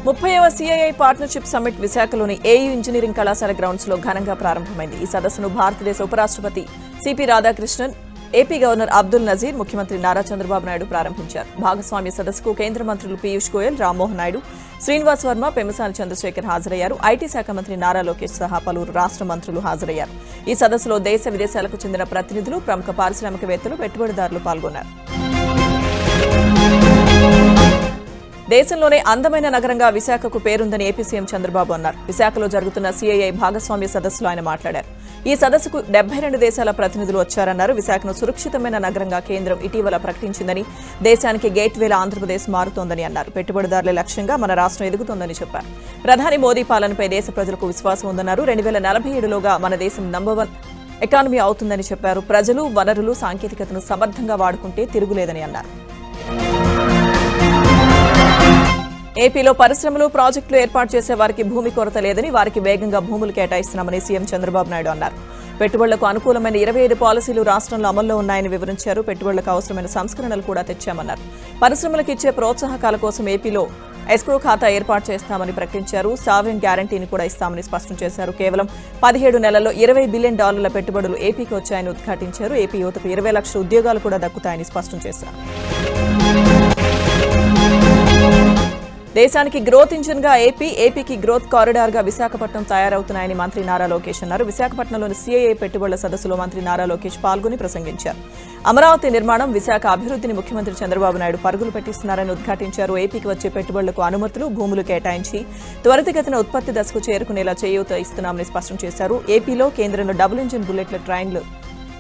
30వ CII partnership summit విశాఖలోని AU engineering కళాశాల grounds లో ఘనంగా ప్రారంభమైంది. ఈ సదస్సును భారతదేశ ఉపరాష్ట్రపతి CP Radhakrishnan, AP governor Abdul Nazeer, ముఖ్యమంత్రి నారా చంద్రబాబు నాయుడు ప్రారంభించారు. భాగస్వామ్య సదస్సుకు కేంద్ర మంత్రులు పీయూష్ గోయల్, రామ్మోహన్ నాయుడు, శ్రీనివాస్ వర్మ, పెమ్మసాని చంద్రశేఖర్ హాజరయ్యారు. ఐటీ శాఖ మంత్రి నారా లోకేష్ సహా పలువురు రాష్ట్ర మంత్రులు హాజరయ్యారు. ఈ సదస్సులో దేశ విదేశాలకు చెందిన ప్రతినిధులు, ప్రముఖ పారిశ్రామికవేత్తలు, పెట్టుబడిదారులు పాల్గొన్నారు. దేశంలోనే అందమైన నగరంగా విశాఖకు పేరుందని ఏపీ సీఎం చంద్రబాబు అన్నారు. విశాఖలో జరుగుతున్న సిఐఐ భాగస్వామ్య సదస్సులో ఆయన మాట్లాడారు. ఈ సదస్సుకు 72 దేశాల ప్రతినిధులు వచ్చారన్నారు. విశాఖను సురక్షితమైన నగరంగా కేంద్రం ఇటీవల ప్రకటించిందని, దేశానికి గేట్వేల ఆంధ్రప్రదేశ్ మారుతోందని అన్నారు. పెట్టుబడిదారుల లక్ష్యంగా మన రాష్ట్రం ఎదుగుతోందని చెప్పారు. ప్రధాని మోదీ పాలనపై దేశ ప్రజలకు విశ్వాసం ఉందన్నారు. 2047లోగా మన దేశం నంబర్ 1 ఎకానమీ అవుతుందని చెప్పారు. ప్రజలు, వనరులు, సాంకేతికతను సమర్థంగా వాడుకుంటే తిరుగులేదని అన్నారు. ఏపీలో పరిశ్రమలు, ప్రాజెక్టులు ఏర్పాటు చేసే వారికి భూమి కొరత లేదని, వారికి వేగంగా భూములు కేటాయిస్తున్నామని సీఎం చంద్రబాబు నాయుడు అన్నారు. పెట్టుబడులకు అనుకూలమైన 25 పాలసీలు రాష్ట్రంలో అమల్లో ఉన్నాయని వివరించారు. పెట్టుబడులకు అవసరమైన సంస్కరణలు కూడా తెచ్చామన్నారు. పరిశ్రమలకు ఇచ్చే ప్రోత్సాహకాల కోసం ఏపీలో ఎస్క్రో ఖాతా ఏర్పాటు చేస్తామని ప్రకటించారు. సావరిన్ గ్యారంటీని కూడా ఇస్తామని స్పష్టం చేశారు. కేవలం 17 నెలల్లో $20 బిలియన్ పెట్టుబడులు ఏపీకి వచ్చాయని ఉద్ఘాటించారు. ఏపీ యువతకు 20 లక్షల ఉద్యోగాలు కూడా దక్కుతాయని స్పష్టం చేశారు. దేశానికి గ్రోత్ ఇంజిన్ గా ఏపీకి గ్రోత్ కారిడార్ గా విశాఖపట్నం తయారవుతున్నాయని మంత్రి నారా లోకేష్ అన్నారు. విశాఖపట్నంలోని సిఐఐ పెట్టుబడుల సదస్సులో మంత్రి నారా లోకేష్ పాల్గొని ప్రసంగించారు. అమరావతి నిర్మాణం, విశాఖ అభివృద్ధిని ముఖ్యమంత్రి చంద్రబాబు నాయుడు పరుగులు పెట్టిస్తున్నారని ఉద్ఘాటించారు. ఏపీకి వచ్చే పెట్టుబడులకు అనుమతులు, భూములు కేటాయించి త్వరితగతిన ఉత్పత్తి దశకు చేరుకునేలా చేయూత ఇస్తున్నామని స్పష్టం చేశారు. ఏపీలో కేంద్రంలో డబుల్ ఇంజిన్ బుల్లెట్ల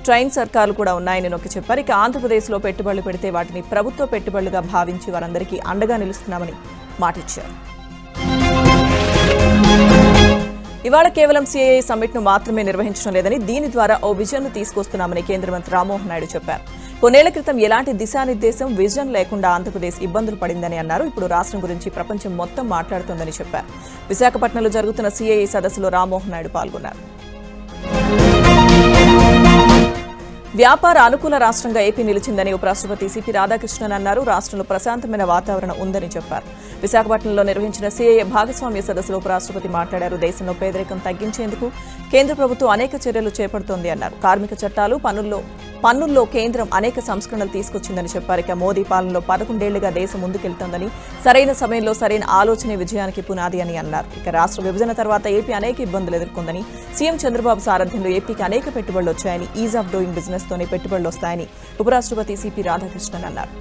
ట్రైన్ సర్కార్లు కూడా ఉన్నాయని నొక్కి చెప్పారు. ఇక ఆంధ్రప్రదేశ్లో పెట్టుబడులు పెడితే వాటిని ప్రభుత్వ పెట్టుబడులుగా భావించి వారందరికీ అండగా నిలుస్తున్నామని మాటిచ్చారు. ఇవాళ కేవలం సిఐఐ సమ్మిట్ ను మాత్రమే నిర్వహించడం లేదని, దీని ద్వారా ఓ విజన్ ను తీసుకొస్తున్నామని కేంద్ర మంత్రి రామ్మోహన్ నాయుడు చెప్పారు. కొన్నేళ్ల క్రితం ఎలాంటి దిశానిర్దేశం, విజన్ లేకుండా ఆంధ్రప్రదేశ్ ఇబ్బందులు పడిందని అన్నారు. ఇప్పుడు రాష్ట్రం గురించి ప్రపంచం మొత్తం మాట్లాడుతోందని చెప్పారు. విశాఖపట్నంలో జరుగుతున్న సిఐఐ సదస్సులో రామ్మోహన్ నాయుడు పాల్గొన్నారు. వ్యాపార అనుకూల రాష్ట్రంగా ఏపీ నిలిచిందని ఉపరాష్ట్రపతి సిపి రాధాకృష్ణన్ అన్నారు. రాష్ట్రంలో ప్రశాంతమైన వాతావరణం ఉందని చెప్పారు. విశాఖపట్నంలో నిర్వహించిన సిఐఐ భాగస్వామ్య సదస్సులో ఉపరాష్ట్రపతి మాట్లాడారు. దేశంలో పేదరికం తగ్గించేందుకు కేంద్ర ప్రభుత్వం అనేక చర్యలు చేపడుతోంది అన్నారు. కార్మిక చట్టాలు, పన్నుల్లో కేంద్రం అనేక సంస్కరణలు తీసుకొచ్చిందని చెప్పారు. ఇక మోదీ పాలనలో 11 ఏళ్లుగా దేశం ముందుకెళ్తోందని, సరైన సమయంలో సరైన ఆలోచనే విజయానికి పునాది అని అన్నారు. ఇక రాష్ట్ర విభజన తర్వాత ఏపీ అనేక ఇబ్బందులు ఎదుర్కొందని, సీఎం చంద్రబాబు సారథ్యంలో ఏపీకి అనేక పెట్టుబడులు వచ్చాయని, ఈజ్ ఆఫ్ డూయింగ్ బిజినెస్ తోనే పెట్టుబడులు వస్తాయని ఉపరాష్ట్రపతి సిపి రాధాకృష్ణన్ అన్నారు.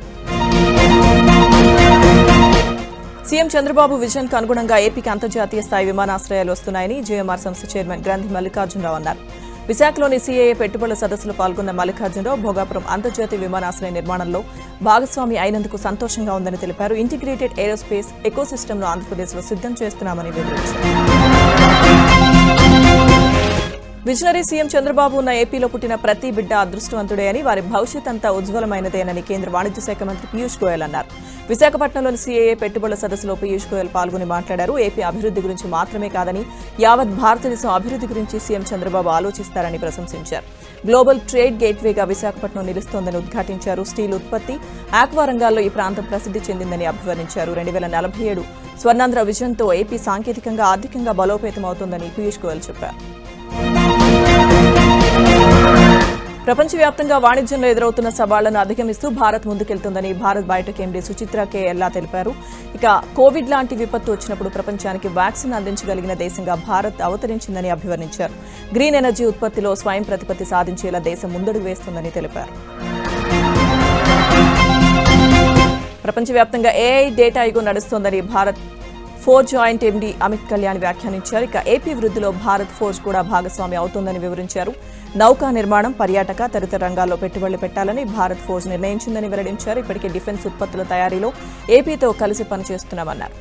సీఎం చంద్రబాబు విజన్ కు అనుగుణంగా ఏపీకి అంతర్జాతీయ స్థాయి విమానాశ్రయాలు వస్తున్నాయని జేఎంఆర్ సంస్థ చైర్మన్ గ్రంథి మల్లికార్జునరావు అన్నారు. విశాఖలోని సిఐఐ పెట్టుబడుల సదస్సులో పాల్గొన్న మల్లికార్జునరావు భోగాపురం అంతర్జాతీయ విమానాశ్రయ నిర్మాణంలో భాగస్వామి అయినందుకు సంతోషంగా ఉందని తెలిపారు. ఇంటిగ్రేటెడ్ ఏరోస్పేస్ ఎకోసిస్టమ్ను ఆంధ్రప్రదేశ్లో సిద్ధం చేస్తున్నామని వివరించారు. విజనరీ సీఎం చంద్రబాబు ఉన్న ఏపీలో పుట్టిన ప్రతి బిడ్డ అదృష్టవంతుడే అని, వారి భవిష్యత్ అంతా ఉజ్వలమైనదేనని కేంద్ర వాణిజ్య శాఖ మంత్రి పీయూష్ గోయల్ అన్నారు. విశాఖపట్నంలోని సిఐఐ పెట్టుబడుల సదస్సులో పీయూష్ గోయల్ పాల్గొని మాట్లాడారు. ఏపీ అభివృద్ధి గురించి మాత్రమే కాదని, యావత్ భారతదేశం అభివృద్ధి గురించి సీఎం చంద్రబాబు ఆలోచిస్తారని ప్రశంసించారు. గ్లోబల్ ట్రేడ్ గేట్వేగా విశాఖపట్నం నిలుస్తోందని ఉద్ఘాటించారు. స్టీల్ ఉత్పత్తి, ఆక్వా రంగాల్లో ఈ ప్రాంతం ప్రసిద్ధి చెందిందని అభివర్ణించారు. 2047 స్వర్ణాంధ్ర విజన్తో ఏపీ సాంకేతికంగా, ఆర్థికంగా బలోపేతమవుతోందని పీయూష్ గోయల్ చెప్పారు. ప్రపంచవ్యాప్తంగా వాణిజ్యంలో ఎదురవుతున్న సవాళ్లను అధిగమిస్తూ భారత్ ముందుకెళ్తోందని భారత్ బయోటెక్ ఎండీ సుచిత్ర కే ఎల్లా తెలిపారు. ఇక కోవిడ్ లాంటి విపత్తు వచ్చినప్పుడు ప్రపంచానికి వ్యాక్సిన్ అందించగలిగిన దేశంగా భారత్ అవతరించిందని అభివర్ణించారు. గ్రీన్ ఎనర్జీ ఉత్పత్తిలో స్వయం ప్రతిపత్తి సాధించేలా దేశం ముందడుగు వేస్తోందని తెలిపారు. ప్రపంచవ్యాప్తంగా ఏఐ డేటా యుగం నడుస్తోందని Bharat Forge joint MD Amit Kalyan వ్యాఖ్యానించారు. ఇక ఏపీ వృద్ధిలో భారత్ ఫోర్జ్ కూడా భాగస్వామి అవుతోందని వివరించారు. నౌకా నిర్మాణం, పర్యాటక తదితర రంగాల్లో పెట్టుబడులు పెట్టాలని భారత్ ఫోర్జ్ నిర్ణయించిందని వెల్లడించారు. ఇప్పటికే డిఫెన్స్ ఉత్పత్తుల తయారీలో ఏపీతో కలిసి పనిచేస్తున్నామన్నారు.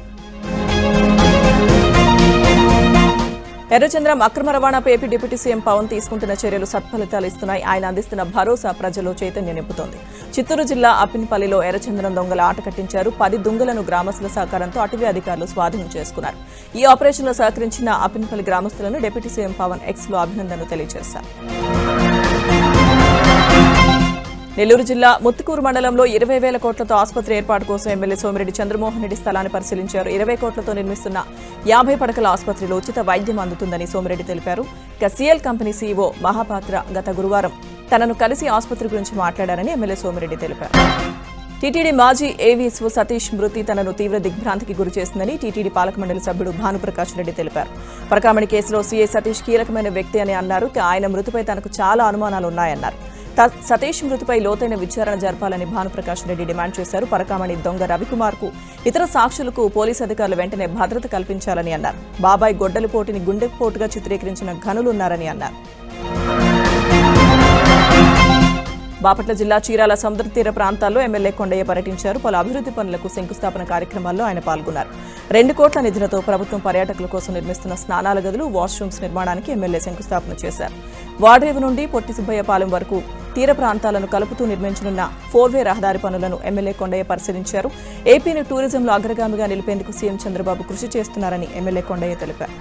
ఎర్రచంద్రం అక్రమ రవాణాపై ఏపీ డిప్యూటీ సీఎం పవన్ తీసుకుంటున్న చర్యలు సత్ఫలితాలు ఇస్తున్నాయి. ఆయన అందిస్తున్న భరోసా ప్రజల్లో చైతన్యం నింపుతోంది. చిత్తూరు జిల్లా అప్పినపల్లిలో ఎర్రచంద్రం దొంగల ఆట కట్టించారు. 10 దొంగలను గ్రామస్తుల సహకారంతో అటవీ అధికారులు స్వాధీనం చేసుకున్నారు. ఈ ఆపరేషన్లో సహకరించిన అప్పినపల్లి గ్రామస్తులను డిప్యూటీ సీఎం పవన్ ఎక్స్ లో అభినందనలు తెలియజేశారు. నెల్లూరు జిల్లా ముత్తుకూరు మండలంలో 20,000 కోట్లతో ఆసుపత్రి ఏర్పాటు కోసం ఎమ్మెల్యే సోమిరెడ్డి చంద్రమోహన్ రెడ్డి స్థలాన్ని పరిశీలించారు. 20 కోట్లతో నిర్మిస్తున్న 50 పడకల ఆసుపత్రిలో ఉచిత వైద్యం అందుతుందని సోమిరెడ్డి తెలిపారు. ఇక సీఎల్ కంపెనీ సీఈఓ మహాపాత్ర గత గురువారం తనను కలిసి ఆసుపత్రి గురించి మాట్లాడారని ఎమ్మెల్యే సోమిరెడ్డి తెలిపారు. టీటీడీ మాజీ ఏవీఎస్ఓ సతీష్ మృతి తనను తీవ్ర దిగ్భ్రాంతికి గురిచేసిందని టీటీడీ పాలక మండలి సభ్యుడు భానుప్రకాష్ రెడ్డి తెలిపారు. పరకామణి కేసులో సీఐ సతీష్ కీలకమైన వ్యక్తి అని అన్నారు. ఆయన మృతిపై తనకు చాలా అనుమానాలున్నాయన్నారు. సతీష్ మృతిపై లోతైన విచారణ జరపాలని భానుప్రకాష్ రెడ్డి డిమాండ్ చేశారు. పరకామణి దొంగ రవికుమార్ కు ఇతర సాక్షులకు పోలీసు అధికారులు వెంటనే భద్రత కల్పించాలని అన్నారు. బాబాయ్ గొడ్డలిపోటుని గుండెపోటుగా చిత్రీకరించిన ఘనులున్నారని అన్నారు. బాపట్ల జిల్లా చీరాల సముద్ర తీర ప్రాంతాల్లో ఎమ్మెల్యే కొండయ్య పర్యటించారు. పలు అభివృద్ధి పనులకు శంకుస్థాపన కార్యక్రమాల్లో ఆయన పాల్గొన్నారు. 2 కోట్ల నిధులతో ప్రభుత్వం పర్యాటకుల కోసం నిర్మిస్తున్న స్నానాల గదులు, వాష్రూమ్స్ నిర్మాణానికి ఎమ్మెల్యే శంకుస్థాపన చేశారు. వాడ్రేవు నుండి పొట్టి సుబ్బయ్యపాలెం వరకు తీర ప్రాంతాలను కలుపుతూ నిర్మించనున్న 4-వే రహదారి పనులను ఎమ్మెల్యే కొండయ్య పరిశీలించారు. ఏపీని టూరిజంలో అగ్రగామిగా నిలిపేందుకు సీఎం చంద్రబాబు కృషి చేస్తున్నారని ఎమ్మెల్యే కొండయ్య తెలిపారు.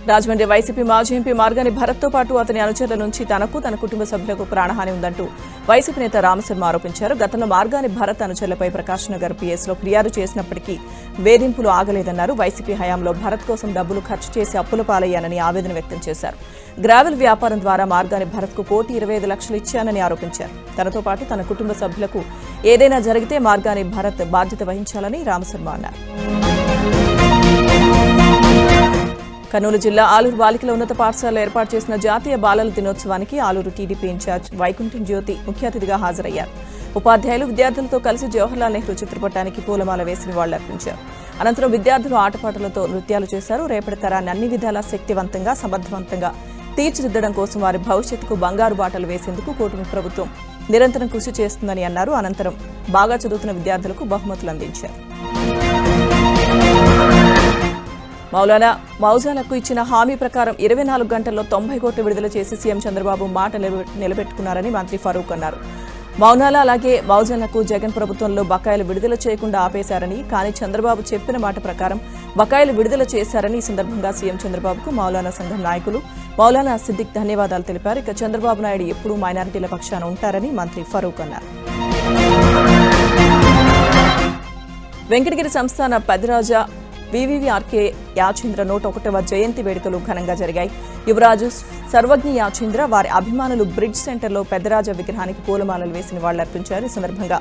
రాజమండ్రి వైసీపీ మాజీ ఎంపీ మార్గాని భరత్తో పాటు అతని అనుచరుల నుంచి తనకు, తన కుటుంబ సభ్యులకు ప్రాణహాని ఉందంటూ వైసీపీ నేత రామశర్మ ఆరోపించారు. గతంలో మార్గాని భరత్ అనుచరులపై ప్రకాష్ నగర్ పిఎస్లో ఫిర్యాదు చేసినప్పటికీ వేధింపులు ఆగలేదన్నారు. వైసీపీ హయాంలో భరత్ కోసం డబ్బులు ఖర్చు చేసి అప్పుల పాలయ్యానని ఆవేదన వ్యక్తం చేశారు. గ్రావెల్ వ్యాపారం ద్వారా మార్గాని భరత్కు కోటి 25 లక్షలు ఇచ్చానని ఆరోపించారు. తనతో పాటు తన కుటుంబ సభ్యులకు ఏదైనా జరిగితే మార్గాని భరత్ బాధ్యత వహించాలని రామశర్మ అన్నారు. కర్నూలు జిల్లా ఆలూరు బాలికల ఉన్నత పాఠశాలలో ఏర్పాటు చేసిన జాతీయ బాలల దినోత్సవానికి ఆలూరు టీడీపీ ఇన్ఛార్జ్ వైకుంఠం జ్యోతి ముఖ్య అతిథిగా హాజరయ్యారు. ఉపాధ్యాయులు విద్యార్థులతో కలిసి జవహర్లాల్ నెహ్రూ చిత్రపటానికి పూలమాల వేసి నివాళులర్పించారు. అనంతరం విద్యార్థులు ఆటపాటలతో నృత్యాలు చేశారు. రేపటి తరాన్ని అన్ని విధాలా శక్తివంతంగా, సమర్థవంతంగా తీర్చిదిద్దడం కోసం వారి భవిష్యత్తుకు బంగారు బాటలు వేసేందుకు కూటమి ప్రభుత్వం నిరంతరం కృషి చేస్తుందని అన్నారు. అనంతరం బాగా చదువుతున్న విద్యార్థులకు బహుమతులు అందించారు. మౌజాలకు ఇచ్చిన హామీ ప్రకారం 24 గంటల్లో 90 కోట్లు విడుదల చేసి సీఎం చంద్రబాబు మాట నిలబెట్టుకున్నారని మంత్రి ఫరూక్ అన్నారు. మౌనాల అలాగే మౌజాలకు జగన్ ప్రభుత్వంలో బకాయిలు విడుదల చేయకుండా ఆపేశారని, కానీ చంద్రబాబు చెప్పిన మాట ప్రకారం బకాయిలు విడుదల చేశారని ఈ సందర్భంగా సీఎం చంద్రబాబుకు మౌలానా సంఘం నాయకులు మౌలానా సిద్దిక్ ధన్యవాదాలు తెలిపారు. ఇక చంద్రబాబు నాయుడు ఎప్పుడూ మైనారిటీల పక్షాన ఉంటారని మంత్రి ఫరూక్ అన్నారు. వెంకటగిరి సంస్థాన పెదరాజా వివివిఆర్కే యాచీంద్ర 101వ జయంతి వేడుకలు ఘనంగా జరిగాయి. యువరాజు సర్వజ్ఞ యాచీంద్ర వారి అభిమానులు బ్రిడ్జ్ సెంటర్లో పెద్దరాజా విగ్రహానికి పూలమాలలు వేసి నివాళులర్పించారు. ఈ సందర్భంగా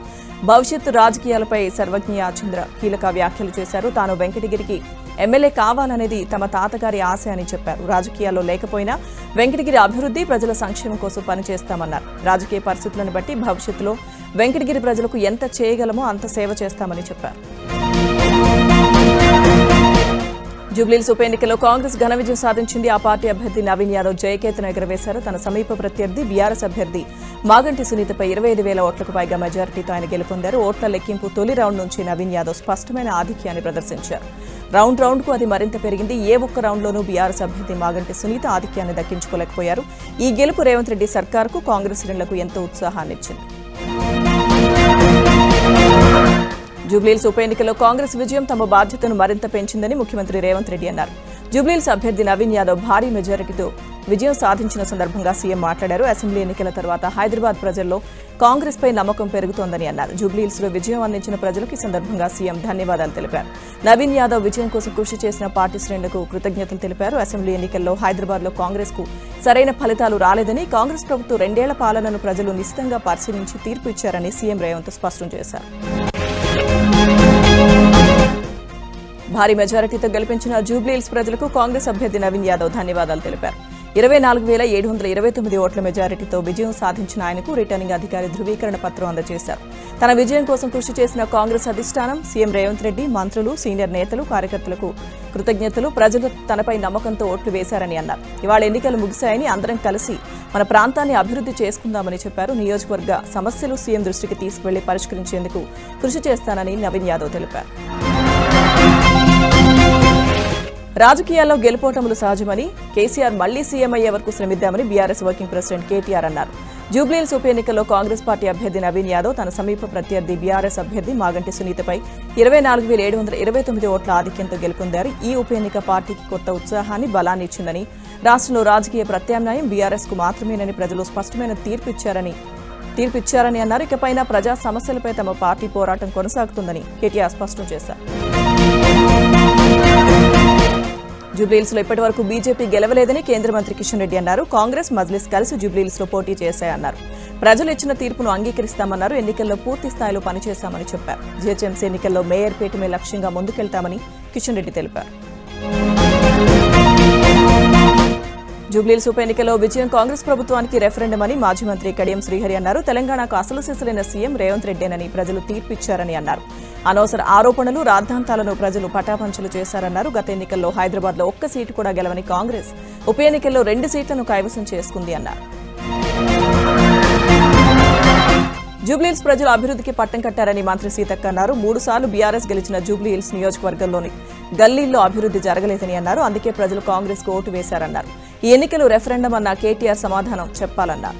భవిష్యత్తు రాజకీయాలపై సర్వజ్ఞ యాచీంద్ర కీలక వ్యాఖ్యలు చేశారు. తాను వెంకటగిరికి ఎమ్మెల్యే కావాలనేది తమ తాతగారి ఆశ అని చెప్పారు. రాజకీయాల్లో లేకపోయినా వెంకటగిరి అభివృద్ధి, ప్రజల సంక్షేమం కోసం పనిచేస్తామన్నారు. రాజకీయ పరిస్థితులను బట్టి భవిష్యత్తులో వెంకటగిరి ప్రజలకు ఎంత చేయగలమో అంత సేవ చేస్తామని చెప్పారు. జూబ్లీహిల్స్ ఉప ఎన్నికల్లో కాంగ్రెస్ ఘన విజయం సాధించింది. ఆ పార్టీ అభ్యర్థి నవీన్ యాదవ్ జయకేతను ఎగురవేశారు. తన సమీప ప్రత్యర్థి బీఆర్ఎస్ అభ్యర్థి మాగంటి సునీతపై 25,000 ఓట్లకు పైగా మెజారిటీతో ఆయన గెలుపొందారు. ఓట్ల లెక్కింపు తొలి రౌండ్ నుంచి నవీన్ యాదవ్ స్పష్టమైన ఆధిక్యాన్ని ప్రదర్శించారు. రౌండ్కు అది మరింత పెరిగింది. ఏ ఒక్క రౌండ్లోనూ బీఆర్ఎస్ అభ్యర్థి మాగంటి సునీత ఆధిక్యాన్ని దక్కించుకోలేకపోయారు. ఈ గెలుపు రేవంత్ రెడ్డి సర్కార్కు, కాంగ్రెస్ శ్రేణులకు ఎంతో ఉత్సాహాన్నిచ్చింది. జూబ్లీహిల్స్ ఉప ఎన్నికల్లో కాంగ్రెస్ విజయం తమ బాధ్యతను మరింత పెంచిందని ముఖ్యమంత్రి రేవంత్ రెడ్డి అన్నారు. జూబ్లీహిల్స్ అభ్యర్థి నవీన్ యాదవ్ భారీ మెజారిటీతో విజయం సాధించిన సందర్భంగా సీఎం మాట్లాడారు. అసెంబ్లీ ఎన్నికల తర్వాత హైదరాబాద్ ప్రజల్లో కాంగ్రెస్ పై నమ్మకం పెరుగుతోందని అన్నారు. జూబ్లీహిల్స్ లో విజయం అందించిన ప్రజలకు ఈ సందర్భంగా సీఎం ధన్యవాదాలు తెలిపారు. నవీన్ యాదవ్ విజయం కోసం కృషి చేసిన పార్టీ శ్రేణులకు కృతజ్ఞతలు తెలిపారు. అసెంబ్లీ ఎన్నికల్లో హైదరాబాద్ లో కాంగ్రెస్ కు సరైన ఫలితాలు రాలేదని, కాంగ్రెస్ ప్రభుత్వం 2 ఏళ్ల పాలనను ప్రజలు నిశితంగా పరిశీలించి తీర్పు ఇచ్చారని సీఎం రేవంత్ స్పష్టం చేశారు. భారీ మెజారిటీతో గెలిపించిన జూబ్లీహిల్స్ ప్రజలకు కాంగ్రెస్ అభ్యర్థి నవీన్ యాదవ్ ధన్యవాదాలు తెలిపారు. 24,729 ఓట్ల మెజారిటీతో విజయం సాధించిన ఆయనకు రిటర్నింగ్ అధికారి ధృవీకరణ పత్రం అందజేశారు. తన విజయం కోసం కృషి చేసిన కాంగ్రెస్ అధిష్టానం, సీఎం రేవంత్ రెడ్డి, మంత్రులు, సీనియర్ నేతలు, కార్యకర్తలకు కృతజ్ఞతలు. ప్రజలు తనపై నమ్మకంతో ఓట్లు వేశారని అన్నారు. ఇవాళ ఎన్నికలు ముగిశాయని, అందరం కలిసి మన ప్రాంతాన్ని అభివృద్ధి చేసుకుందామని చెప్పారు. నియోజకవర్గ సమస్యలు సీఎం దృష్టికి తీసుకువెళ్లి పరిష్కరించేందుకు కృషి చేస్తానని నవీన్ యాదవ్ తెలిపారు. రాజకీయాల్లో గెలుపోటములు సహజమని, కేసీఆర్ మళ్లీ సీఎం అయ్యే వరకు శ్రమిద్దామని బీఆర్ఎస్ వర్కింగ్ ప్రెసిడెంట్ కేటీఆర్ అన్నారు. జూబ్లీహిల్స్ ఉప ఎన్నికల్లో కాంగ్రెస్ పార్టీ అభ్యర్థి నవీన్ యాదవ్ తన సమీప ప్రత్యర్థి బీఆర్ఎస్ అభ్యర్థి మాగంటి సునీతపై 24,729 ఓట్ల ఆధిక్యంతో గెలుపొందారు. ఈ ఉప ఎన్నిక పార్టీకి కొత్త ఉత్సాహాన్ని, బలాన్ని ఇచ్చిందని, రాష్ట్రంలో రాజకీయ ప్రత్యామ్నాయం బీఆర్ఎస్ కు మాత్రమేనని ప్రజలు స్పష్టమైన తీర్పిచ్చారని అన్నారు. ఇకపైన ప్రజా సమస్యలపై తమ పార్టీ పోరాటం కొనసాగుతుందని కేటీఆర్ స్పష్టం చేశారు. జూబ్లీహిల్స్ లో ఇప్పటివరకు బీజేపీ గెలవలేదని కేంద్ర మంత్రి కిషన్ రెడ్డి అన్నారు. కాంగ్రెస్ మజ్లిస్ కలిసి జూబ్లీహిల్స్ లో పోటీ చేశాయన్నారు. ప్రజలు ఇచ్చిన తీర్పును అంగీకరిస్తామన్నారు. ఎన్నికల్లో పూర్తి స్థాయిలో పనిచేశామని చెప్పారు. జీహెచ్ఎంసీ ఎన్నికల్లో మేయర్ పీఠమే లక్ష్యంగా ముందుకెళ్తామని కిషన్ రెడ్డి తెలిపారు. జూబ్లీహిల్స్ ఉప ఎన్నికల్లో విజయం కాంగ్రెస్ ప్రభుత్వానికి రెఫరెండం అని మాజీ మంత్రి కడియం శ్రీహరి అన్నారు. తెలంగాణకు అసలు సిసలైన సీఎం రేవంత్ రెడ్డేనని ప్రజలు తీర్పిచ్చారని అన్నారు. అనవసర ఆరోపణలు రాద్ధాంతాలను ప్రజలు పటాపంచలు చేశారన్నారు. గత ఎన్నికల్లో హైదరాబాద్ లో ఒక్క సీటు కూడా గెలవని కాంగ్రెస్ ఉప ఎన్నికల్లో 2 సీట్లను కైవసం చేసుకుంది అన్నారు. జూబ్లీహిల్స్ ప్రజలు అభివృద్ధికి పట్టం కట్టారని మంత్రి సీతక్క అన్నారు. 3 సార్లు బీఆర్ఎస్ గెలిచిన జూబ్లీహిల్స్ నియోజకవర్గంలోని గల్లీల్లో అభివృద్ధి జరగలేదని అన్నారు. అందుకే ప్రజలు కాంగ్రెస్ కు ఓటు వేశారన్నారు. ఈ ఎన్నికలు రెఫరెండం అన్న కేటీఆర్ సమాధానం చెప్పాలన్నారు.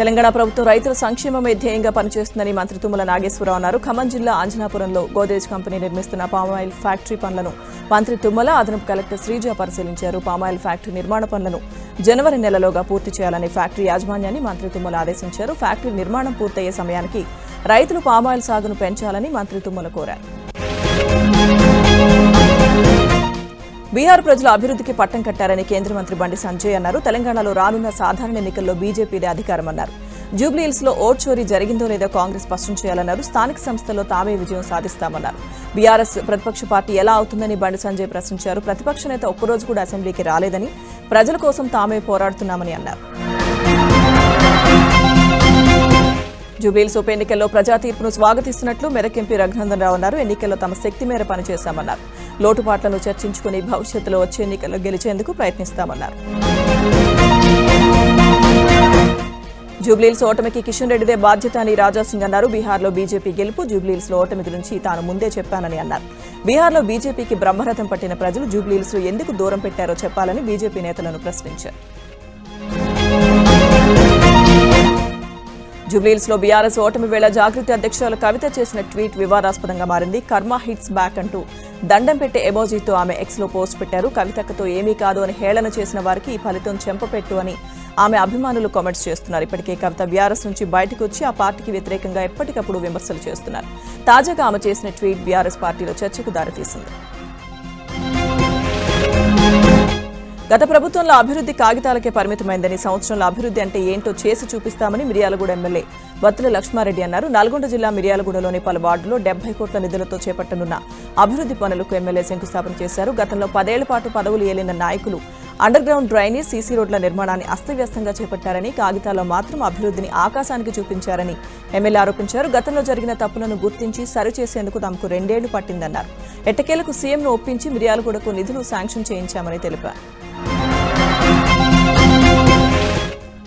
తెలంగాణ ప్రభుత్వం రైతుల సంక్షేమమే ధ్యేయంగా పనిచేస్తుందని మంత్రి తుమ్మల నాగేశ్వరరావు అన్నారు. ఖమ్మం జిల్లా అంజనాపురంలో గోద్రేజ్ కంపెనీ నిర్మిస్తున్న పామాయిల్ ఫ్యాక్టరీ పనులను మంత్రి తుమ్మల, అదనపు కలెక్టర్ శ్రీజ పరిశీలించారు. పామాయిల్ ఫ్యాక్టరీ నిర్మాణ పనులను జనవరి నెలలోగా పూర్తి చేయాలని ఫ్యాక్టరీ యాజమాన్యాన్ని మంత్రి తుమ్మల ఆదేశించారు. ఫ్యాక్టరీ నిర్మాణం పూర్తయ్యే సమయానికి రైతులు పామాయిల్ సాగును పెంచాలని మంత్రి తుమ్మల కోరారు. బీహార్ ప్రజలు అభివృద్ధికి పట్టం కట్టారని కేంద్ర మంత్రి బండి సంజయ్ అన్నారు. తెలంగాణలో రానున్న సాధారణ ఎన్నికల్లో బీజేపీదే అధికారమన్నారు. జూబ్లీహిల్స్ లో ఓట్ చోరీ జరిగిందో లేదో కాంగ్రెస్ స్పష్టం చేయాలన్నారు. స్థానిక సంస్థల్లో తామే విజయం సాధిస్తామన్నారు. బీఆర్ఎస్ ప్రతిపక్ష పార్టీ ఎలా అవుతుందని బండి సంజయ్ ప్రశ్నించారు. ప్రతిపక్ష నేత ఒక్కరోజు కూడా అసెంబ్లీకి రాలేదని, ప్రజల కోసం తామే పోరాడుతున్నామని అన్నారు. జూబ్లీహిల్స్ ఉప ఎన్నికల్లో ప్రజా తీర్పును స్వాగతిస్తున్నట్లు మెదక్ ఎంపీ రఘునందన్ రావు అన్నారు. ఎన్నికల్లో తమ శక్తి మేర పనిచేశామన్నారు. లోటుపాట్లను చర్చించుకుని భవిష్యత్తులో వచ్చే ఎన్నికల్లో గెలిచేందుకు ప్రయత్నిస్తామన్నారు. జూబ్లీహిల్స్ ఓటమికి కిషన్ రెడ్డిదే బాధ్యత అని రాజాసింగ్ అన్నారు. బీహార్లో బీజేపీ గెలుపు, జూబ్లీహిల్స్ లో ఓటమి గురించి తాను ముందే చెప్పానని అన్నారు. బీహార్లో బీజేపీకి బ్రహ్మరథం పట్టిన ప్రజలు జూబ్లీహిల్స్ లో ఎందుకు దూరం పెట్టారో చెప్పాలని బీజేపీ నేతలను ప్రశ్నించారు. జూబ్లీహిల్స్ లో బీఆర్ఎస్ ఓటమి వేళ జాగృతి అధ్యక్షురాలు కవిత చేసిన ట్వీట్ వివాదాస్పదంగా మారింది. కర్మ హిట్స్ బ్యాక్ అంటూ దండం పెట్టే ఎమోజీతో ఆమె ఎక్స్ లో పోస్ట్ పెట్టారు. కవితక్కతో ఏమీ కాదు అని హేళన చేసిన వారికి ఈ ఫలితం చెంపపెట్టు అని ఆమె అభిమానులు కామెంట్స్ చేస్తున్నారు. ఇప్పటికే కవిత బీఆర్ఎస్ నుంచి బయటకు వచ్చి ఆ పార్టీకి వ్యతిరేకంగా ఎప్పటికప్పుడు విమర్శలు చేస్తున్నారు. తాజాగా ఆమె చేసిన ట్వీట్ బీఆర్ఎస్ పార్టీలో చర్చకు దారితీసింది. గత ప్రభుత్వంలో అభివృద్ధి కాగితాలకే పరిమితమైందని, సంవత్సరంలో అభివృద్ధి అంటే ఏంటో చేసి చూపిస్తామని మిర్యాలగూడ ఎమ్మెల్యే వత్తుల లక్ష్మారెడ్డి అన్నారు. నల్గొండ జిల్లా మిర్యాలగూడలోని పలు వార్డులో 70 కోట్ల నిధులతో చేపట్టనున్న అభివృద్ధి పనులకు ఎమ్మెల్యే శంకుస్థాపన చేశారు. గతంలో 10 ఏళ్ల పాటు పదవులు ఏలిన నాయకులు అండర్ గ్రౌండ్ డ్రైనేజ్, సీసీ రోడ్ల నిర్మాణాన్ని అస్తవ్యస్తంగా చేపట్టారని, కాగితాల్లో మాత్రం అభివృద్ధిని ఆకాశానికి చూపించారని ఎమ్మెల్యే ఆరోపించారు. గతంలో జరిగిన తప్పులను గుర్తించి సరిచేసేందుకు తమకు 2 ఏళ్లు పట్టిందన్నారు. ఎట్టకేలకు సీఎంను ఒప్పించి మిర్యాలగూడకు నిధులు శాంక్షన్ చేయించామని తెలిపారు.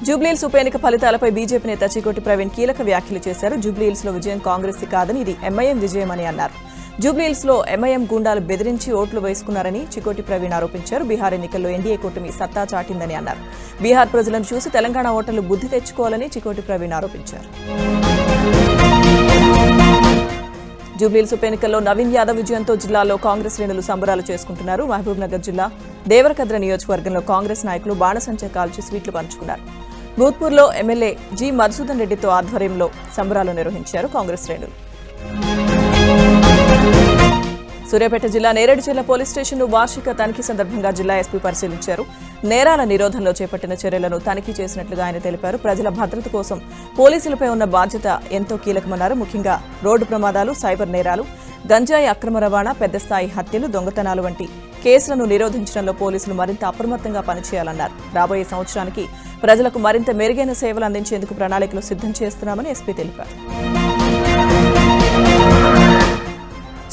జూబ్లీహిల్స్ ఉప ఎన్నిక ఫలితాలపై బీజేపీ నేత చికోటి ప్రవీణ్ కీలక వ్యాఖ్యలు చేశారు. జూబ్లీహిల్స్ లో విజయం కాంగ్రెస్ కాదని, ఇది ఎంఐఎం విజయమని అన్నారు. జూబ్లీహిల్స్ లో ఎంఐఎం గూండాలు బెదిరించి ఓట్లు వేసుకున్నారని చికోటి ప్రవీణ్ ఆరోపించారు. బీహార్ ఎన్నికల్లో ఎన్డీఏ కూటమి సత్తా చాటిందని అన్నారు. బీహార్ ప్రజలను చూసి తెలంగాణ ఓటర్లు బుద్ధి తెచ్చుకోవాలని చికోటి ప్రవీణ్ ఆరోపించారు. జూబ్లీహిల్స్ ఉప ఎన్నికల్లో నవీన్ యాదవ్ విజయంతో జిల్లాలో కాంగ్రెస్ శ్రేణులు సంబరాలు చేసుకుంటున్నారు. మహబూబ్ నగర్ జిల్లా దేవరకద్ర నియోజకవర్గంలో కాంగ్రెస్ నాయకులు బాణసంచా కాల్చి స్వీట్లు పంచుకున్నారు. నూత్పూర్లో ఎమ్మెల్యే జి మధుసూదన్ రెడ్డితో ఆధ్వర్యంలో సంబరాలు నిర్వహించారు కాంగ్రెస్ శ్రేణులు. సూర్యాపేట జిల్లా నేరేడుచెర్ల పోలీస్ స్టేషన్ను వార్షిక తనిఖీ సందర్భంగా జిల్లా ఎస్పీ పరిశీలించారు. నేరాల నిరోధంలో చేపట్టిన చర్యలను తనిఖీ చేసినట్లుగా ఆయన తెలిపారు. ప్రజల భద్రత కోసం పోలీసులపై ఉన్న బాధ్యత ఎంతో కీలకమన్నారు. ముఖ్యంగా రోడ్డు ప్రమాదాలు, సైబర్ నేరాలు, గంజాయి అక్రమ రవాణా, పెద్ద స్థాయి హత్యలు, దొంగతనాలు వంటి కేసులను నిరోధించడంలో పోలీసులు మరింత అప్రమత్తంగా పనిచేయాలన్నారు. రాబోయే సంవత్సరానికి ప్రజలకు మరింత మెరుగైన సేవలు అందించేందుకు ప్రణాళికలు సిద్ధం చేస్తున్నామని ఎస్పీ తెలిపారు.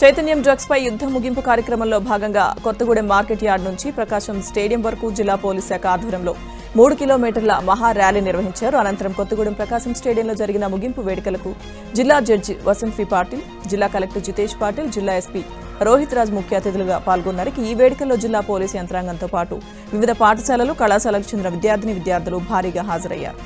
చైతన్యం డ్రగ్స్ పై యుద్ధ ముగింపు కార్యక్రమంలో భాగంగా కొత్తగూడెం మార్కెట్ యార్డ్ నుంచి ప్రకాశం స్టేడియం వరకు జిల్లా పోలీస్ శాఖ ఆధ్వర్యంలో 3 కిలోమీటర్ల మహా ర్యాలీ నిర్వహించారు. అనంతరం కొత్తగూడెం ప్రకాశం స్టేడియంలో జరిగిన ముగింపు వేడుకలకు జిల్లా జడ్జి వసంత్ వి పాటిల్, జిల్లా కలెక్టర్ జితేష్ పాటిల్, జిల్లా ఎస్పీ రోహిత్ రాజ్ ముఖ్య అతిథులుగా పాల్గొన్నారు. ఈ వేడుకల్లో జిల్లా పోలీసు యంత్రాంగంతో పాటు వివిధ పాఠశాలలు, కళాశాలకు చెందిన విద్యార్థులు భారీగా హాజరయ్యారు.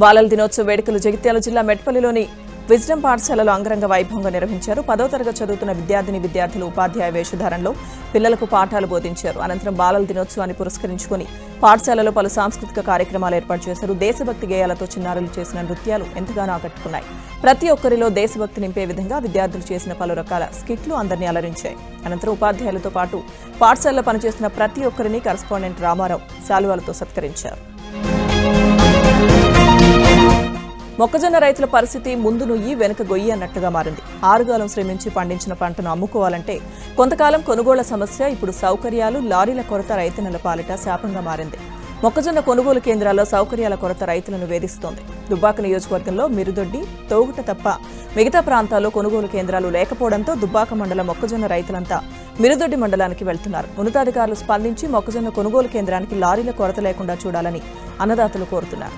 బాలల దినోత్సవ వేడుకలు జగిత్యాల జిల్లా మెట్పల్లిలోని విజ్డమ్ పాఠశాలలో అంగరంగ వైభవంగా నిర్వహించారు. 10వ తరగతి చదువుతున్న విద్యార్థులు ఉపాధ్యాయ వేషధారణలో పిల్లలకు పాఠాలు బోధించారు. అనంతరం బాలల దినోత్సవాన్ని పురస్కరించుకుని పాఠశాలలో పలు సాంస్కృతిక కార్యక్రమాలు ఏర్పాటు చేశారు. దేశభక్తి గేయాలతో చిన్నారులు చేసిన నృత్యాలు ఎంతగానో ఆకట్టుకున్నాయి. ప్రతి ఒక్కరిలో దేశభక్తి నింపే విధంగా విద్యార్థులు చేసిన పలు రకాల స్కిట్లు అందరినీ అలరించాయి. అనంతరం ఉపాధ్యాయులతో పాటు పాఠశాలలో పనిచేస్తున్న ప్రతి ఒక్కరిని కరెస్పాండెంట్ రామారావు శాలువాలతో సత్కరించారు. మొక్కజొన్న రైతుల పరిస్థితి ముందు నుయ్యి వెనుక గొయ్యి అన్నట్టుగా మారింది. ఆరుగాలం శ్రమించి పండించిన పంటను అమ్ముకోవాలంటే కొంతకాలం కొనుగోళ్ల సమస్య, ఇప్పుడు సౌకర్యాలు, లారీల కొరత రైతన్నల పాలిట శాపంగా మారింది. మొక్కజొన్న కొనుగోలు కేంద్రాల్లో సౌకర్యాల కొరత రైతులను వేధిస్తోంది. దుబ్బాక నియోజకవర్గంలో మిరుదొడ్డి, తోగుట తప్ప మిగతా ప్రాంతాల్లో కొనుగోలు కేంద్రాలు లేకపోవడంతో దుబ్బాక మండల మొక్కజొన్న రైతులంతా మిరుదొడ్డి మండలానికి వెళ్తున్నారు. ఉన్నతాధికారులు స్పందించి మొక్కజొన్న కొనుగోలు కేంద్రానికి లారీల కొరత లేకుండా చూడాలని అన్నదాతలు కోరుతున్నారు.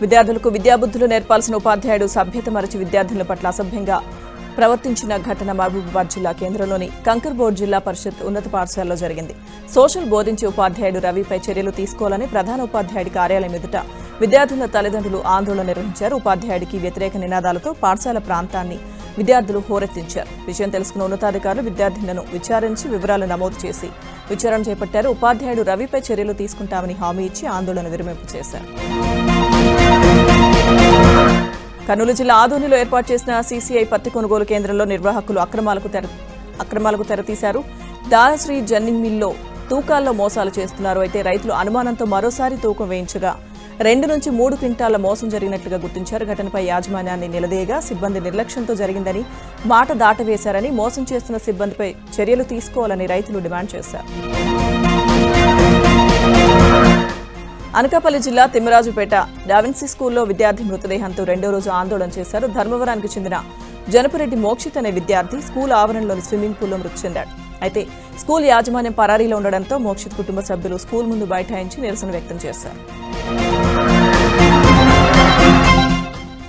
విద్యార్థులకు విద్యాబుద్ధులు నేర్పాల్సిన ఉపాధ్యాయుడు సభ్యత మరచి విద్యార్థుల పట్ల అసభ్యంగా ప్రవర్తించిన ఘటన మహబూబాబాద్ జిల్లా కేంద్రంలోని కంకర్బోర్డ్ జిల్లా పరిషత్ ఉన్నత పాఠశాలలో జరిగింది. సోషల్ బోధించే ఉపాధ్యాయుడు రవిపై చర్యలు తీసుకోవాలని ప్రధాన ఉపాధ్యాయుడి కార్యాలయం ఎదుట విద్యార్థుల తల్లిదండ్రులు ఆందోళన నిర్వహించారు. ఉపాధ్యాయుడికి వ్యతిరేక నినాదాలతో పాఠశాల ప్రాంతాన్ని విద్యార్థులు హోరెత్తించారు. విషయం తెలుసుకున్న ఉన్నతాధికారులు విద్యార్థినులను విచారించి వివరాలు నమోదు చేసి విచారణ చేపట్టారు. ఉపాధ్యాయుడు రవిపై చర్యలు తీసుకుంటామని హామీ ఇచ్చి ఆందోళన విరమింపు చేశారు. కర్నూలు జిల్లా ఆదోనిలో ఏర్పాటు చేసిన సీసీఐ పత్తి కొనుగోలు కేంద్రంలో నిర్వాహకులు అక్రమాలకు తెరతీశారు. దానశ్రీ జన్నింగ్ మిల్లో తూకాల్లో మోసాలు చేస్తున్నారు. అయితే రైతులు అనుమానంతో మరోసారి తూకం వేయించగా 2 నుంచి 3 క్వింటాల మోసం జరిగినట్లుగా గుర్తించారు. ఘటనపై యాజమాన్యాన్ని నిలదీయగా సిబ్బంది నిర్లక్ష్యంతో జరిగిందని, మాట దాటవేశారని, మోసం చేస్తున్న సిబ్బందిపై చర్యలు తీసుకోవాలని రైతులు డిమాండ్ చేశారు. అనకాపల్లి జిల్లా తిమ్మరాజుపేట డావిన్సీ స్కూల్లో విద్యార్థి మృతదేహంతో 2వ రోజు ఆందోళన చేశారు. ధర్మవరానికి చెందిన జనపరెడ్డి మోక్షిత్ అనే విద్యార్థి స్కూల్ ఆవరణలోని స్విమ్మింగ్ పూల్లో మృతి చెందాడు. అయితే స్కూల్ యాజమాన్యం పరారీలో ఉండడంతో మోక్షిత్ కుటుంబ సభ్యులు స్కూల్ ముందు బైఠాయించి నిరసన వ్యక్తం చేశారు.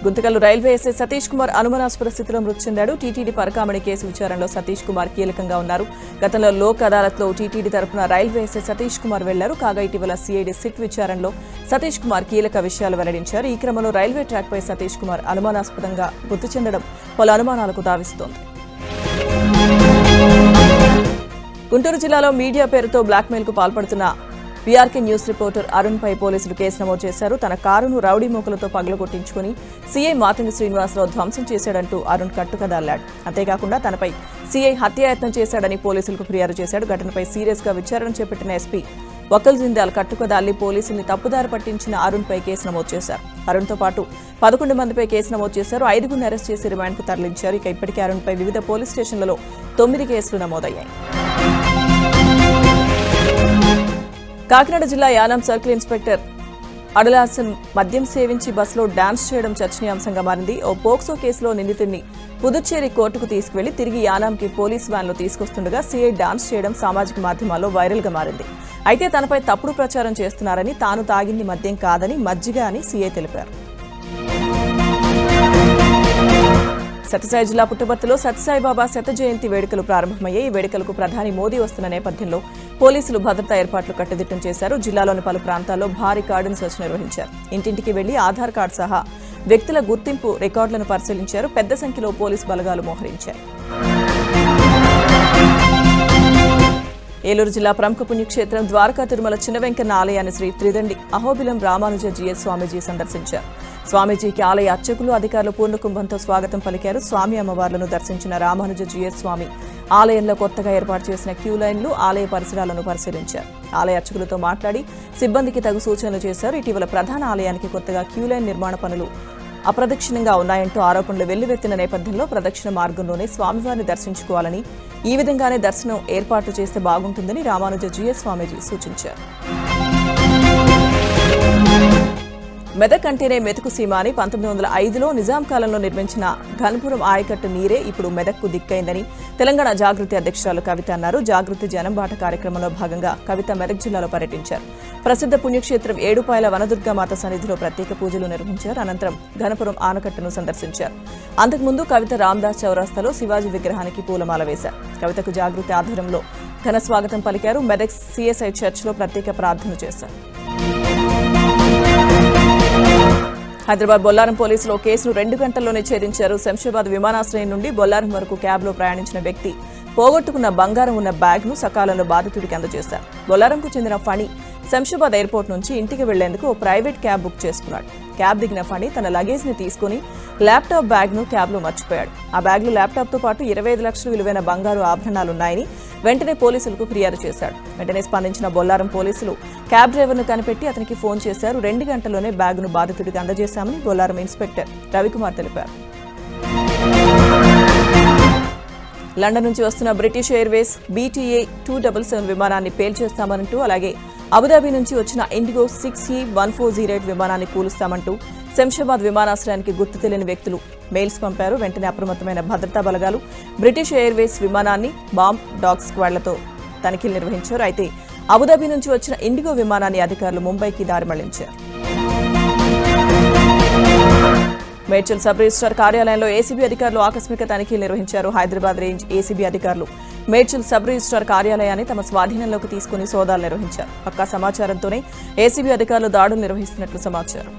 గుంతకల్లు రైల్వే ఎస్ఐ సతీష్ కుమార్ అనుమానాస్పద స్థితిలో మృతి చెందాడు. టీటీడీ పరకామణి కేసు విచారణలో సతీష్ కుమార్ కీలకంగా ఉన్నారు. గతంలో లోక్ అదాలత్లో టీటీడీ తరపున రైల్వే ఎస్ఐ సతీష్ కుమార్ వెళ్లారు. కాగా ఇటీవల సిఐడి సిట్ విచారణలో సతీష్ కుమార్ కీలక విషయాలు వెల్లడించారు. ఈ క్రమంలో రైల్వే ట్రాక్పై సతీష్ కుమార్ అనుమానాస్పదంగా మృతి చెందడం పలు అనుమానాలకు తావిస్తోంది. గుంటూరు జిల్లాలో మీడియా పేరుతో బ్లాక్మెయిల్కు పాల్పడుతున్న వీఆర్కే న్యూస్ రిపోర్టర్ అరుణ్పై పోలీసులు కేసు నమోదు చేశారు. తన కారును రౌడీ మూకలతో పగలగొట్టించుకుని సీఐ మాతంగి శ్రీనివాసరావు ధ్వంసం చేశాడంటూ అరుణ్ కట్టుకదల్లాడు. అంతేకాకుండా తనపై సీఐ హత్యాయత్నం చేశాడని పోలీసులకు ఫిర్యాదు చేశాడు. ఘటనపై సీరియస్గా విచారణ చేపట్టిన ఎస్పీ వకల్ జిందాల్ కట్టుకదాల్లి పోలీసుల్ని తప్పుదారి పట్టించిన అరుణ్పై కేసు నమోదు చేశారు. అరుణ్తో పాటు 11 మందిపై కేసు నమోదు చేశారు. 5గురిని అరెస్ట్ చేసి రిమాండ్కు తరలించారు. ఇక ఇప్పటికే అరుణ్పై వివిధ పోలీస్ స్టేషన్లలో 9 కేసులు నమోదయ్యాయి. కాకినాడ జిల్లా యానాం సర్కిల్ ఇన్స్పెక్టర్ అడలాసన్ మద్యం సేవించి బస్సులో డాన్స్ చేయడం చర్చనీయాంశంగా మారింది. ఓ పోక్సో కేసులో నిందితుడిని పుదుచ్చేరి కోర్టుకు తీసుకువెళ్లి తిరిగి యానాంకి పోలీస్ వ్యాన్లో తీసుకొస్తుండగా సీఐ డాన్స్ చేయడం సామాజిక మాధ్యమాల్లో వైరల్గా మారింది. అయితే తనపై తప్పుడు ప్రచారం చేస్తున్నారని, తాను తాగింది మద్యం కాదని మజ్జిగ అని సీఐ తెలిపారు. సత్యసాయి జిల్లా పుట్టపర్తిలో సత్యసాయిబాబా శత జయంతి వేడుకలు ప్రారంభమయ్యాయి. ఈ వేడుకలకు ప్రధాని మోదీ వస్తున్న నేపథ్యంలో పోలీసులు భద్రతా ఏర్పాట్లు కట్టుదిట్టం చేశారు. జిల్లాలోని పలు ప్రాంతాల్లో భారీ కార్డన్ సెర్చ్ నిర్వహించారు. ఇంటింటికి వెళ్లి ఆధార్ కార్డు సహా వ్యక్తుల గుర్తింపు రికార్డులను పరిశీలించారు. పెద్ద సంఖ్యలో పోలీసు బలగాలు మోహరించాయి. ఏలూరు జిల్లా ప్రముఖ పుణ్యక్షేత్రం ద్వారకా తిరుమల చిన్న వెంకన్న ఆలయాన్ని శ్రీ త్రిదండి అహోబిలం రామానుజ జీఎస్ స్వామీజీ సందర్శించారు. స్వామీజీకి ఆలయ అర్చకులు, అధికారులు పూర్ణకుంభంతో స్వాగతం పలికారు. స్వామి అమ్మవార్లను దర్శించిన రామానుజ జీఎస్ స్వామి ఆలయంలో కొత్తగా ఏర్పాటు చేసిన క్యూ లైన్లు, ఆలయ పరిసరాలను పరిశీలించారు. ఆలయ అర్చకులతో మాట్లాడి సిబ్బందికి తగు సూచనలు చేశారు. ఇటీవల ప్రధాన ఆలయానికి కొత్తగా క్యూ లైన్ నిర్మాణ పనులు అప్రదక్షిణంగా ఉన్నాయంటూ ఆరోపణలు వెల్లువెత్తిన నేపథ్యంలో ప్రదక్షిణ మార్గంలోనే స్వామివారిని దర్శించుకోవాలని, ఈ విధంగానే దర్శనం ఏర్పాట్లు చేస్తే బాగుంటుందని రామానుజ జీఎస్ స్వామీజీ సూచించారు. మెదక్ అంటేనే మెతుకు సీమ అని 1905లో నిజాం కాలంలో నిర్మించిన ఘన్పురం ఆయకట్టు నీరే ఇప్పుడు మెదక్కు దిక్కైందని తెలంగాణ జాగృతి అధ్యక్షురాలు కవిత అన్నారు. జాగృతి జనంబాట కార్యక్రమంలో భాగంగా కవిత మెదక్ జిల్లాలో పర్యటించారు. ప్రసిద్ధ పుణ్యక్షేత్రం ఏడుపాయల వనదుర్గామాత సన్నిధిలో ప్రత్యేక పూజలు నిర్వహించారు. అనంతరం ఘనపురం ఆనకట్టును సందర్శించారు. అంతకుముందు కవిత రామ్దాస్ చౌరాస్తాలో శివాజీ విగ్రహానికి పూలమాల వేశారు. కవితకు జాగృతి ఆధ్వర్యంలో ఘన స్వాగతం పలికారు. మెదక్ సిఎస్ఐ చర్చ్లో ప్రత్యేక ప్రార్థన చేశారు. హైదరాబాద్ బొల్లారం పోలీసులు కేసును 2 గంటల్లోనే ఛేదించారు. శంషాబాద్ విమానాశ్రయం నుండి బొల్లారం వరకు క్యాబ్లో ప్రయాణించిన వ్యక్తి పోగొట్టుకున్న బంగారం ఉన్న బ్యాగ్ను సకాలంలో బాధితుడికి అందజేశారు. బొల్లారంకు చెందిన ఫణి శంషాబాద్ ఎయిర్పోర్ట్ నుంచి ఇంటికి వెళ్లేందుకు ఓ ప్రైవేట్ క్యాబ్ బుక్ చేసుకున్నాడు. క్యాబ్ దిగిన ఫణి తన లగేజ్ ని తీసుకుని ల్యాప్టాప్ బ్యాగ్ను క్యాబ్లో మర్చిపోయాడు. ఆ బ్యాగ్లో ల్యాప్టాప్తో పాటు 25 లక్షలు విలువైన బంగారు ఆభరణాలున్నాయని వెంటనే పోలీసులకు ఫిర్యాదు చేశాడు. వెంటనే స్పందించిన బొల్లారం పోలీసులు క్యాబ్ డ్రైవర్ను కనిపెట్టి అతనికి ఫోన్ చేశారు. 2 గంటల్లోనే బ్యాగ్ను బాధితుడికి అందజేశామని బొల్లారం ఇన్స్పెక్టర్ రవికుమార్ తెలిపారు. లండన్ నుంచి వస్తున్న బ్రిటిష్ ఎయిర్వేస్ BTA 277 విమానాన్ని పేల్చేస్తామంటూ, అలాగే అబుదాబి నుంచి వచ్చిన ఇండిగో 6E1408 విమానాన్ని కూలుస్తామంటూ శంషాబాద్ విమానాశ్రయానికి గుర్తు తెలియని వ్యక్తులు మెయిల్స్ పంపారు. వెంటనే అప్రమత్తమైన భద్రతా బలగాలు బ్రిటిష్ ఎయిర్వేస్ విమానాన్ని బాంబ్ డాగ్ స్క్వాడ్లతో తనిఖీలు నిర్వహించారు. అయితే అబుదాబి నుంచి వచ్చిన ఇండిగో విమానాన్ని అధికారులు ముంబైకి దారి మళ్లించారు. మేడ్చల్ సబ్ రిజిస్ట్రార్ కార్యాలయంలో ఏసీబీ అధికారులు ఆకస్మిక తనిఖీలు నిర్వహించారు. హైదరాబాద్ రేంజ్ ఏసీబీ అధికారులు మేడ్చల్ సబ్ రిజిస్ట్రార్ కార్యాలయాన్ని తమ స్వాధీనంలోకి తీసుకుని సోదాలు నిర్వహించారు. పక్కా సమాచారంతోనే ఏసీబీ అధికారులు దాడులు నిర్వహిస్తున్నట్లు సమాచారం.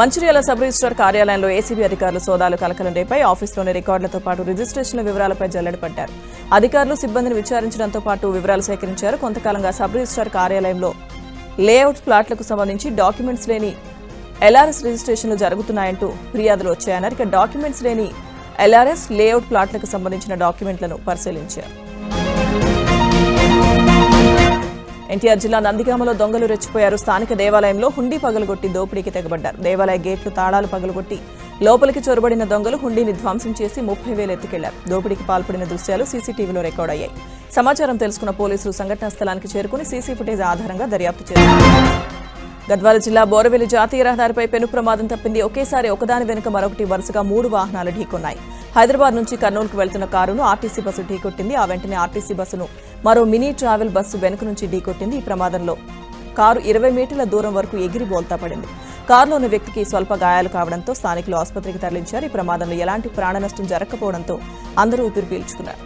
మంచిర్యాల సబ్ రిజిస్ట్రార్ కార్యాలయంలో ఏసీబీ అధికారులు సోదాలు కలకలం రేపాయి. ఆఫీసులోని రికార్డులతో పాటు రిజిస్ట్రేషన్ల వివరాలపై జల్లెడ పడ్డారు. అధికారులు సిబ్బందిని విచారించడంతో పాటు వివరాలు సేకరించారు. కొంతకాలంగా సబ్ రిజిస్ట్రార్ కార్యాలయంలో లేఅవుట్ ప్లాట్లకు సంబంధించి డాక్యుమెంట్స్ లేని ఎల్ఆర్ఎస్ రిజిస్ట్రేషన్లు జరుగుతున్నాయంటూ ఫిర్యాదులు వచ్చాయన్నారు. ఇక డాక్యుమెంట్స్ లేని ఎల్ఆర్ఎస్ లేఅవుట్ ప్లాట్లకు సంబంధించిన డాక్యుమెంట్లను పరిశీలించారు. ఎన్టీఆర్ జిల్లా నందిగామలో దొంగలు రెచ్చిపోయారు. స్థానిక దేవాలయంలో హుండీ పగలగొట్టి దోపిడీకి తెగబడ్డారు. దేవాలయ గేట్లు తాళాలు పగలగొట్టి లోపలికి చొరబడిన దొంగలు హుండీని ధ్వంసం చేసి 30,000 ఎత్తుకెళ్లారు. దోపిడీకి పాల్పడిన దృశ్యాలు సీసీటీవీలో రికార్డ్ అయ్యాయి. సమాచారం తెలుసుకున్న పోలీసులు సంఘటనా స్థలానికి చేరుకుని సీసీ ఫుటేజ్ ఆధారంగా దర్యాప్తు చేశారు. గద్వాల జిల్లా బోరవెల్లి జాతీయ రహదారిపై పెను ప్రమాదం తప్పింది. ఒకేసారి ఒకదాని వెనుక మరొకటి వరుసగా 3 వాహనాలు ఢీకొన్నాయి. హైదరాబాద్ నుంచి కర్నూలుకు వెళ్తున్న కారును ఆర్టీసీ బస్సు ఢీకొట్టింది. ఆ వెంటనే ఆర్టీసీ బస్సును మరో మినీ ట్రావెల్ బస్సు వెనుక నుంచి ఢీకొట్టింది. ఈ ప్రమాదంలో కారు 20 మీటర్ల దూరం వరకు ఎగిరి బోల్తా పడింది. కారులోని వ్యక్తికి స్వల్ప గాయాలు కావడంతో స్థానికులు ఆసుపత్రికి తరలించారు. ఈ ప్రమాదంలో ఎలాంటి ప్రాణ నష్టం జరగకపోవడంతో అందరూ ఊపిరి పీల్చుకున్నారు.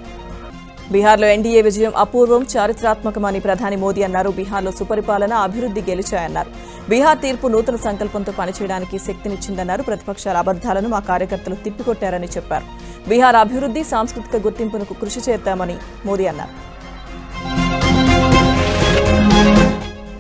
బీహార్లో ఎన్డీఏ విజయం అపూర్వం, చారిత్రాత్మకమని ప్రధాని మోదీ అన్నారు. బీహార్లో సుపరిపాలన, అభివృద్ధి గెలిచాయన్నారు. బీహార్ తీర్పు నూతన సంకల్పంతో పనిచేయడానికి శక్తినిచ్చిందన్నారు. ప్రతిపక్షాల అబద్దాలను మా కార్యకర్తలు తిప్పికొట్టారని చెప్పారు. బీహార్ అభివృద్ధి, సాంస్కృతిక గుర్తింపునకు కృషి చేద్దామని మోదీ అన్నారు.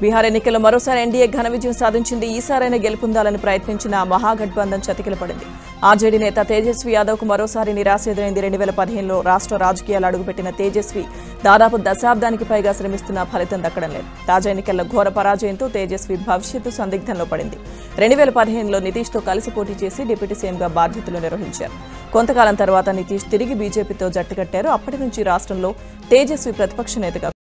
బీహార్ ఎన్నికల్లో మరోసారి ఎన్డీఏ ఘన విజయం సాధించింది. ఈసారైనా గెలుపొందాలని ప్రయత్నించిన మహాగఠబంధన్ చతికిల పడింది. ఆర్జేడీ నేత తేజస్వి యాదవ్కు మరోసారి నిరాశ ఎదురైంది. 2015లో రాష్ట్ర రాజకీయాలు అడుగుపెట్టిన తేజస్వి దాదాపు దశాబ్దానికి పైగా శ్రమిస్తున్న ఫలితం దక్కడం లేదు. తాజా ఎన్నికల్లో ఘోర పరాజయంతో తేజస్వి భవిష్యత్తు సందిగ్ధంలో పడింది. 2015లో నితీష్తో కలిసి పోటీ చేసి డిప్యూటీ సీఎంగా బాధ్యతలు నిర్వహించారు. కొంతకాలం తర్వాత నితీష్ తిరిగి బీజేపీతో జట్టుకట్టారు. అప్పటి నుంచి రాష్ట్రంలో తేజస్వి ప్రతిపక్ష నేతగా